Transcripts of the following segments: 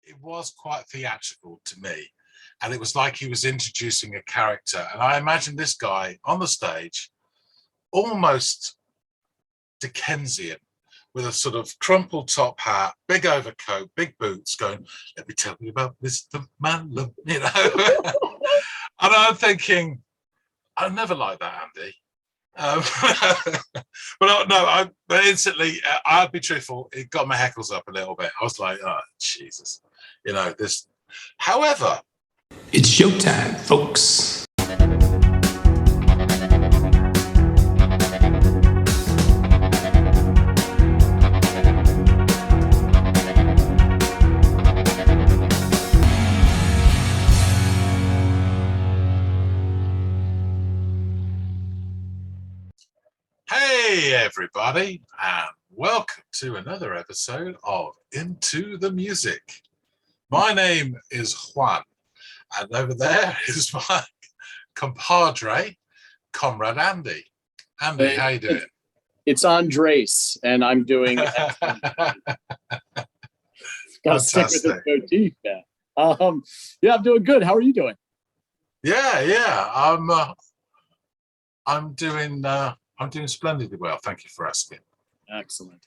it was quite theatrical to me. And it was like he was introducing a character. And I imagine this guy on the stage, almost Dickensian, with a sort of crumpled top hat, big overcoat, big boots, going, "Let me tell you about Mr. Malum," And I'm thinking, I never liked that, Andy. Um, but instantly, I'll be truthful, it got my heckles up a little bit. I was like, oh, Jesus, this. However, it's showtime, folks. Hey, everybody, and welcome to another episode of Into the Music. My name is Juan, and over there is my compadre, Comrade Andy. Andy, how you doing? It's Andres, and I'm doing excellent. Gotta stick with the motif, man. Yeah, I'm doing good. How are you doing? Yeah. I'm doing splendidly well. Thank you for asking. Excellent.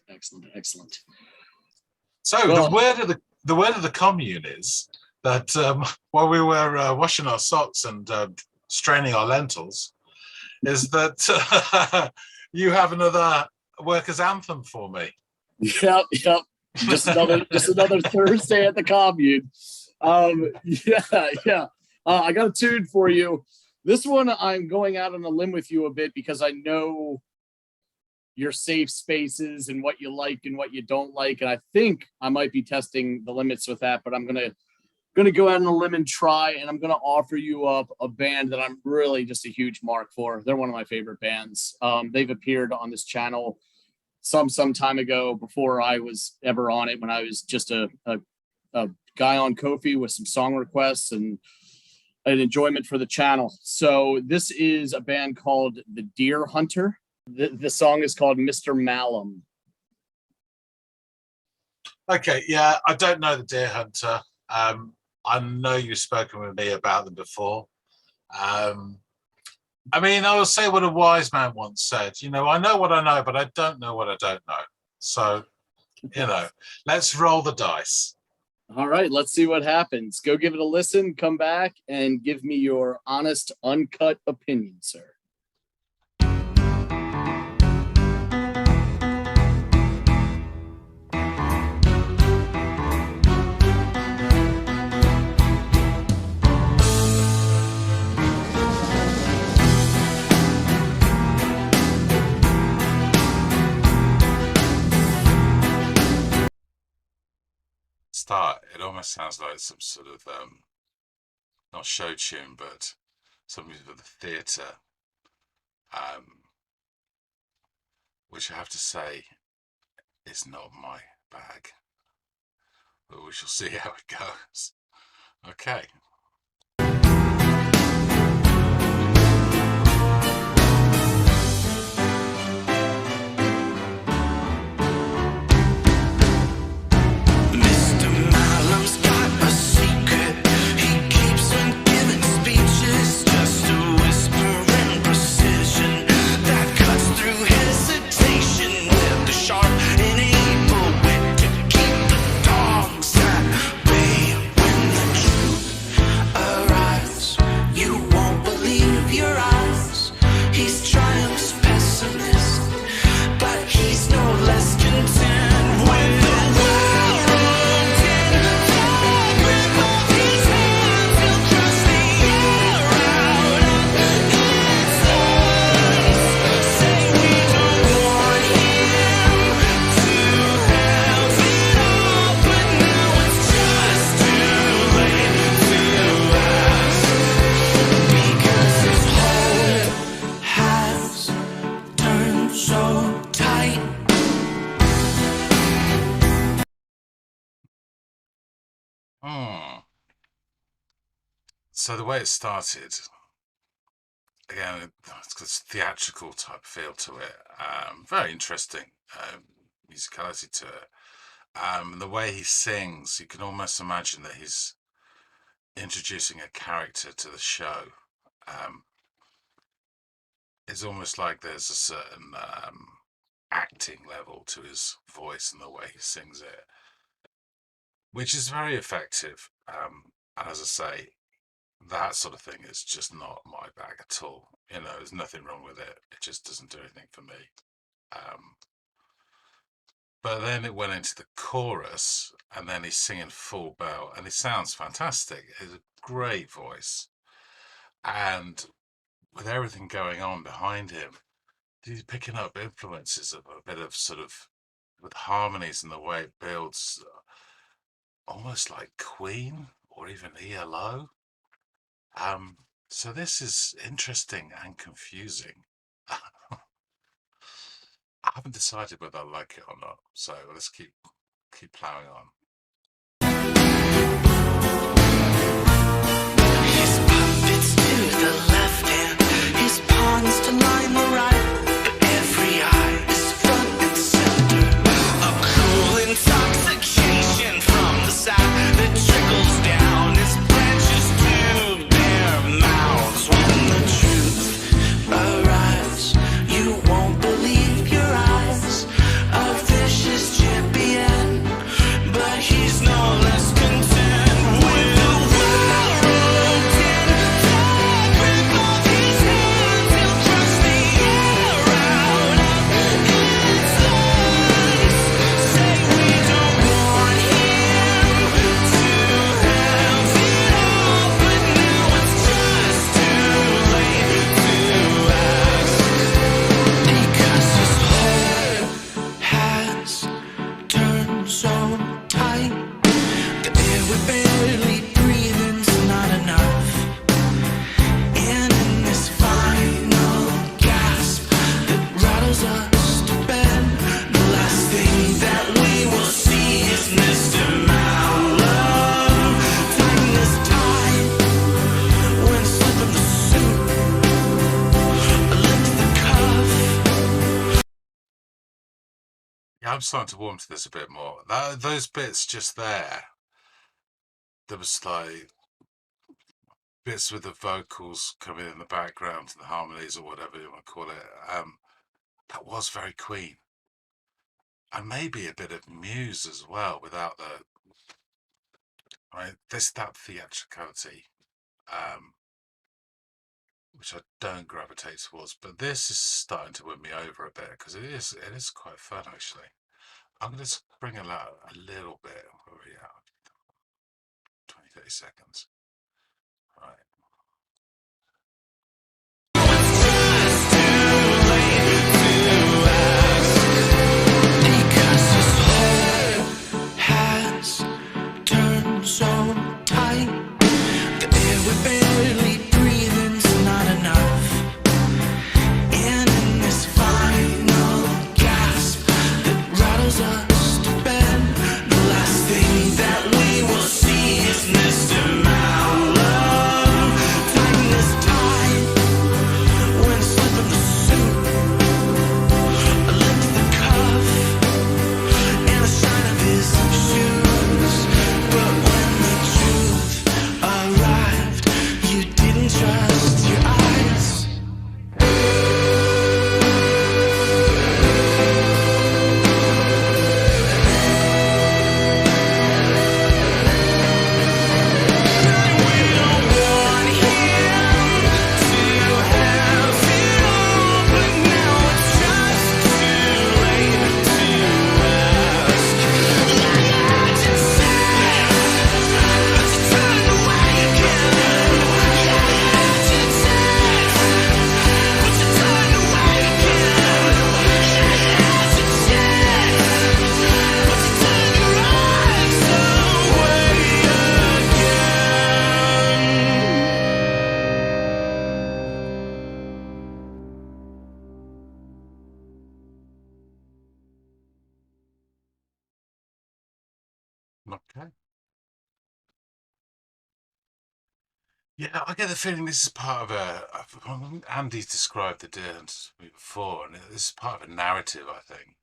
So the word of the commune is that while we were washing our socks and straining our lentils, is that you have another workers' anthem for me. Yep. Just another Thursday at the commune. Yeah. I got a tune for you. This one, I'm going out on a limb with you a bit because I know your safe spaces and what you like and what you don't like, and I think I might be testing the limits with that. But I'm gonna go out on a limb and try, and I'm gonna offer you up a band that I'm really just a huge mark for. They're one of my favorite bands. They've appeared on this channel some time ago before I was ever on it, when I was just a guy on Ko-fi with some song requests and an enjoyment for the channel. So this is a band called The Deer Hunter. The song is called Mr. Malum. Okay, yeah, I don't know The Deer Hunter. I know you've spoken with me about them before. I will say what a wise man once said. I know what I know, but I don't know what I don't know. So, let's roll the dice. All right, let's see what happens. Go give it a listen, come back, and give me your honest, uncut opinion, sir. It almost sounds like some sort of not show tune, but something for the theatre, which I have to say is not my bag, but we shall see how it goes. Okay. So the way it started, again, it's got this theatrical type feel to it. Very interesting musicality to it. The way he sings, you can almost imagine that he's introducing a character to the show. Um, it's almost like there's a certain acting level to his voice and the way he sings it, which is very effective. And as I say, that sort of thing is just not my bag at all. You know, there's nothing wrong with it. It just doesn't do anything for me. But then it went into the chorus, and then he's singing full belt, and he sounds fantastic. He's a great voice. And with everything going on behind him, he's picking up influences of a bit of sort of with harmonies and the way it builds, almost like Queen or even ELO. So this is interesting and confusing. I haven't decided whether I like it or not, so let's keep plowing on. His puppets to the left hand, his pawns to line the right. Every eye is front and center. A cool intoxication from the side that trickles down his branches to their mouths. When the truth arrives, you won't believe your eyes. A vicious champion, but he's no less content with the world in grip of his hands. He'll crush the air out of his lungs. Say we don't want him to have it all, but now it's just too late to ask, because his hold has turned so tight. The air we're barely breathing's not enough. And in this final gasp that rattles us to bed, the last thing that we will see is Mr. Malum tying this tie when slipping the suit, lift the cuff. Yeah, I'm starting to warm to this a bit more. Those bits just there was like bits with the vocals coming in the background, the harmonies or whatever you want to call it. That was very Queen, and maybe a bit of Muse as well, without the that theatricality, which I don't gravitate towards. But this is starting to win me over a bit because it is quite fun actually. I'm going to bring it out a little bit. Where are we at? 20-30 seconds. Right. Because his hold has turned so tight. The air we're barely breathing's not enough. And in this final gasp that rattles us to bed, the last thing that we will see is Mr. Malum tying this tie when slipping the suit, lift the cuff, and the shine of his shoes. But when the truth arrived, you didn't trust your eyes. We don't want him to have it all, but now it's just too late to ask. It's sad, but you turn away again. It's sad, but you turn away again. It's sad, but you turn your eyes away again. Okay. Yeah, I get the feeling this is part of Andy's described the Deer Hunters to me before, and this is part of a narrative, I think.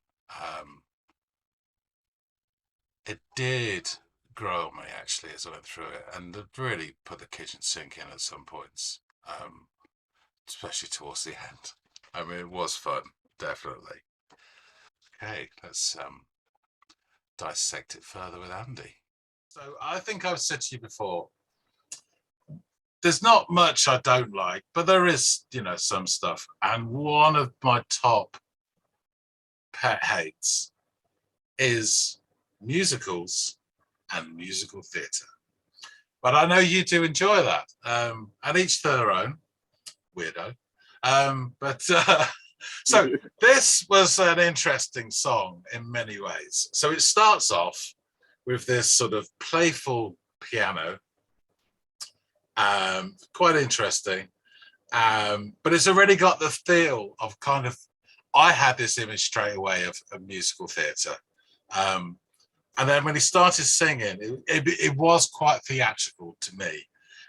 it did grow on me actually as I went through it, and it really put the kitchen sink in at some points, especially towards the end. I mean, it was fun, definitely. Okay, let's dissect it further with Andy. So I think I've said to you before, there's not much I don't like, but there is, some stuff. And one of my top pet hates is musicals and musical theatre. But I know you do enjoy that. And each their own, weirdo. So this was an interesting song in many ways. So it starts off with this sort of playful piano, quite interesting. But it's already got the feel of kind of, I had this image straight away of musical theatre. And then when he started singing, it was quite theatrical to me.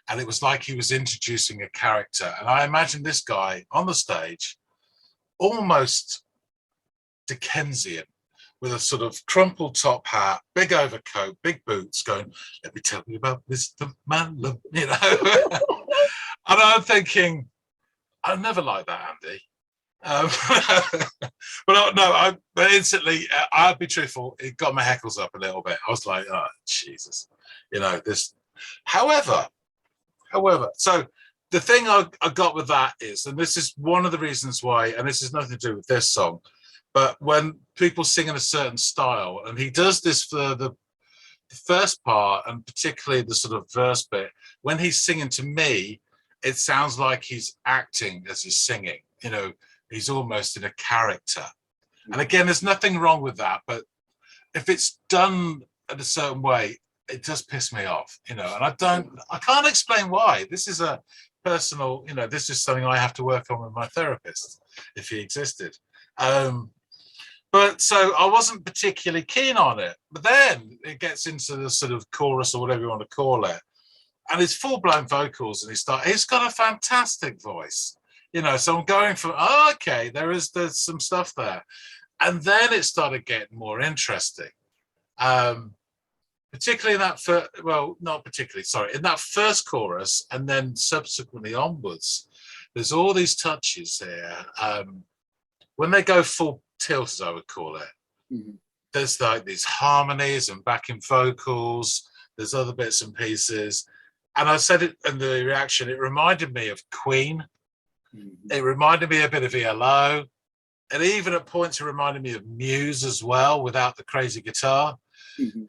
And it was like he was introducing a character. And I imagine this guy on the stage, almost Dickensian, with a sort of crumpled top hat, big overcoat, big boots, going, "Let me tell you about Mr. Malum," And I'm thinking, I never liked that, Andy. But instantly, I'd be truthful, it got my heckles up a little bit. I was like, oh, Jesus, this. However, so the thing I got with that is, and this is one of the reasons why, and this has nothing to do with this song, but when people sing in a certain style, and he does this for the first part, and particularly the sort of verse bit, when he's singing, to me, it sounds like he's acting as he's singing. He's almost in a character. And again, there's nothing wrong with that, but if it's done in a certain way, it does piss me off, and I can't explain why. This is a personal, this is something I have to work on with my therapist, if he existed. But so I wasn't particularly keen on it, but then it gets into the sort of chorus or whatever you want to call it. And it's full-blown vocals, and he's got a fantastic voice, so I'm going from, okay, there's some stuff there. And then it started getting more interesting. Particularly in that in that first chorus, and then subsequently onwards, there's all these touches here. When they go full tilt, as I would call it, there's like these harmonies and backing vocals, there's other bits and pieces. And I said it in the reaction, it reminded me of Queen. It reminded me a bit of ELO. And even at points, it reminded me of Muse as well, without the crazy guitar.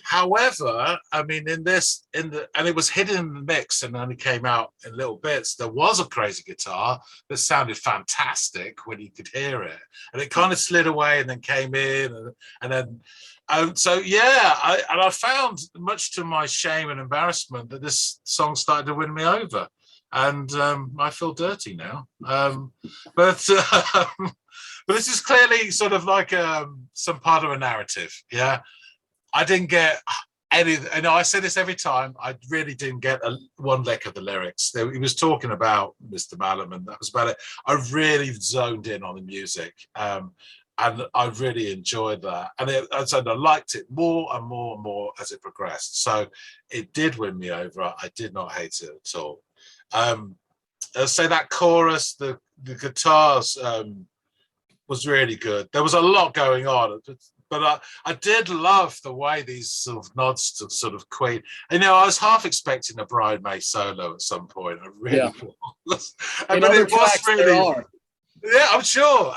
However, I mean, and it was hidden in the mix and only came out in little bits. There was a crazy guitar that sounded fantastic when you could hear it, and it kind of slid away and then came in, and then. I found, much to my shame and embarrassment, that this song started to win me over, and I feel dirty now. But this is clearly sort of like some part of a narrative, yeah. I didn't get any, I say this every time, I really didn't get one lick of the lyrics. He was talking about Mr. Malum, and that was about it. I really zoned in on the music, and I really enjoyed that. And I liked it more and more and more as it progressed. So it did win me over. I did not hate it at all. So that chorus, the guitars was really good. There was a lot going on. But I did love the way these sort of nods to sort of Queen. I was half expecting a Brian May solo at some point. I really was. But it was really, yeah, I'm sure.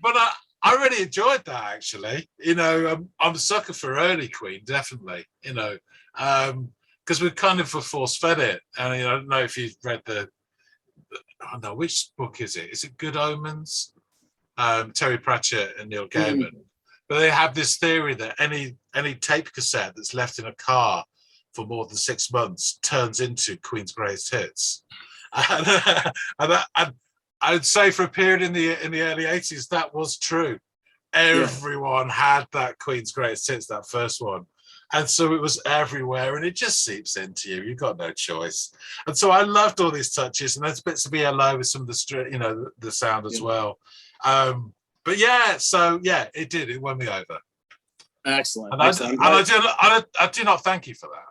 But I really enjoyed that, actually. I'm a sucker for early Queen, definitely. Because we kind of were force fed it. And I don't know if you've read which book is it? Is it Good Omens? Terry Pratchett and Neil Gaiman. But they have this theory that any tape cassette that's left in a car for more than 6 months turns into Queen's greatest hits. And I would say for a period in the early 80s, that was true. Everyone had that Queen's greatest hits, that first one. And so it was everywhere, and it just seeps into you. You've got no choice. And so I loved all these touches, and there's bits of ELO with some of the sound as well. But it did. It won me over. Excellent. And Excellent. I do not thank you for that.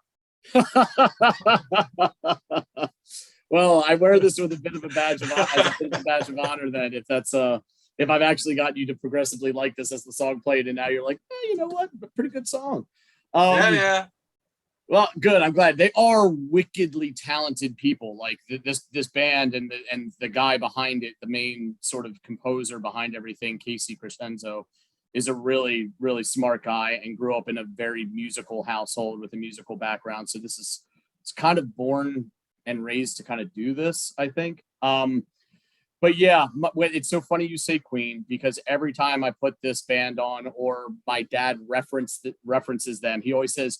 Well, I wear this with a bit of a badge of honor that if I've actually gotten you to progressively like this as the song played, and now you're like, you know what, a pretty good song. Yeah. Well, good. I'm glad. They are wickedly talented people. Like this band and the guy behind it, the main sort of composer behind everything, Casey Crescenzo, is a really, really smart guy and grew up in a very musical household with a musical background. So it's kind of born and raised to kind of do this, I think. But yeah, it's so funny you say Queen, because every time I put this band on or my dad references them, he always says,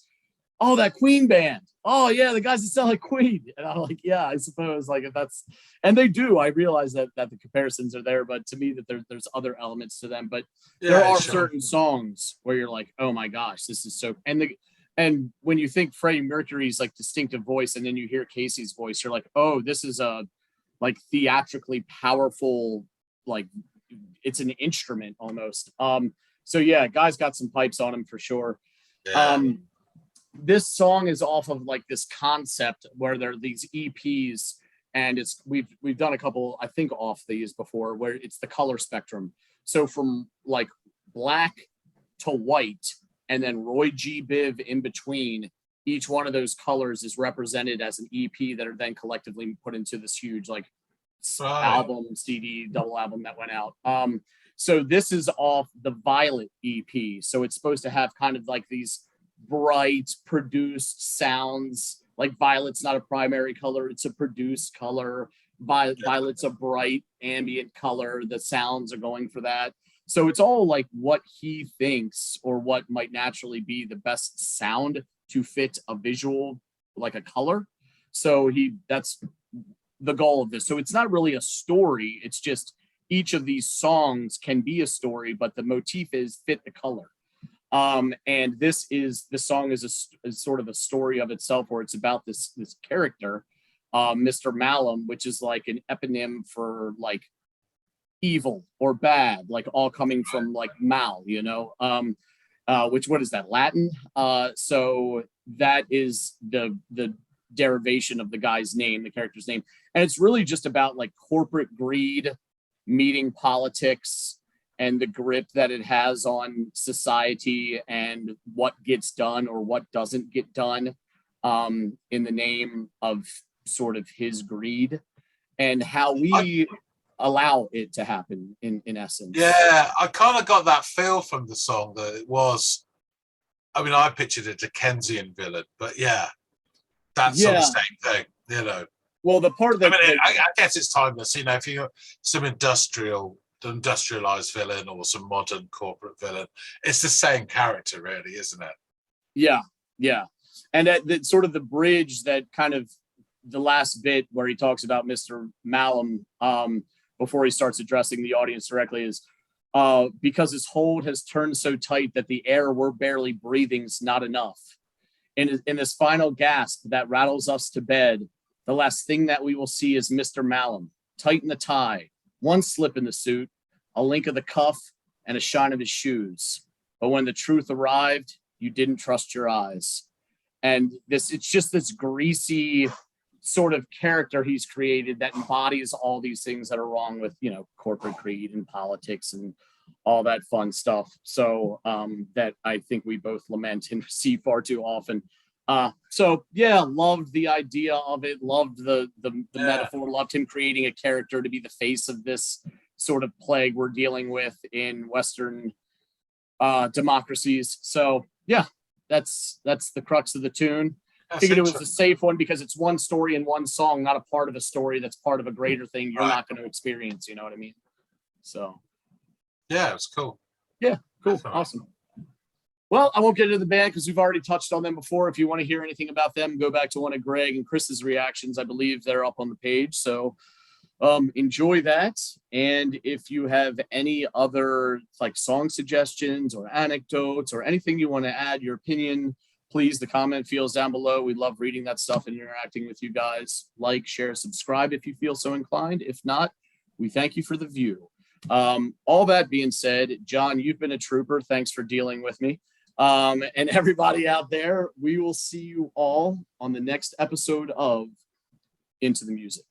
"Oh, that Queen band. Oh yeah, the guys that sound like Queen." And I'm like, yeah, I suppose, like, if that's, and they do. I realize that the comparisons are there, but to me that there's other elements to them. But there are certain songs where you're like, oh my gosh, this is so. And when you think Freddie Mercury's like distinctive voice, and then you hear Casey's voice, you're like, oh, this is a like theatrically powerful, like it's an instrument almost. So yeah, guy's got some pipes on him for sure. Yeah. This song is off of like this concept where there are these EPs, and we've done a couple, I think, off these before, where it's the color spectrum. So from like black to white, and then Roy G. Biv in between, each one of those colors is represented as an EP that are then collectively put into this huge like album, CD, double album that went out. So this is off the Violet EP. So it's supposed to have kind of like these bright produced sounds. Like Violet's not a primary color, it's a produced color. Violet's a bright ambient color. The sounds are going for that. So it's all like what he thinks or what might naturally be the best sound to fit a visual, like a color. So that's the goal of this. So it's not really a story. It's just each of these songs can be a story, but the motif is fit the color. And this song is sort of a story of itself, where it's about this character, Mr. Malum, which is like an eponym for like evil or bad, like all coming from like mal, which, what is that, Latin? So that is the derivation of the guy's name, the character's name. And it's really just about like corporate greed meeting politics and the grip that it has on society and what gets done or what doesn't get done in the name of sort of his greed, and how we allow it to happen in essence. Yeah, I kind of got that feel from the song that it was, I mean, I pictured a Dickensian villain, but yeah, that's sort of the same thing, Well, the part that I guess it's timeless, if you got some industrialized villain or some modern corporate villain, it's the same character, really, isn't it? Yeah. And that sort of the bridge, that kind of the last bit where he talks about Mr. Malum, before he starts addressing the audience directly, is because his hold has turned so tight that the air we're barely breathing's not enough. In this final gasp that rattles us to bed, the last thing that we will see is Mr. Malum, tighten the tie, one slip in the suit, a link of the cuff, and a shine of his shoes. But when the truth arrived, you didn't trust your eyes. And it's just this greasy sort of character he's created that embodies all these things that are wrong with, corporate greed and politics and all that fun stuff. So that I think we both lament and see far too often. So yeah, loved the idea of it, loved the metaphor, loved him creating a character to be the face of this sort of plague we're dealing with in Western democracies. So yeah, that's the crux of the tune. I figured it was a safe one because it's one story in one song, not a part of a story that's part of a greater thing you're not going to experience, you know what I mean? So yeah, it's cool. Yeah, cool. Definitely. Awesome. Well, I won't get into the band because we've already touched on them before. If you want to hear anything about them, go back to one of Greg and Chris's reactions. I believe they're up on the page. So enjoy that. And if you have any other like song suggestions or anecdotes or anything you want to add, your opinion, please, the comment fields down below. We love reading that stuff and interacting with you guys. Like, share, subscribe if you feel so inclined. If not, we thank you for the view. All that being said, John, you've been a trooper. Thanks for dealing with me. And everybody out there, we will see you all on the next episode of Into the Music.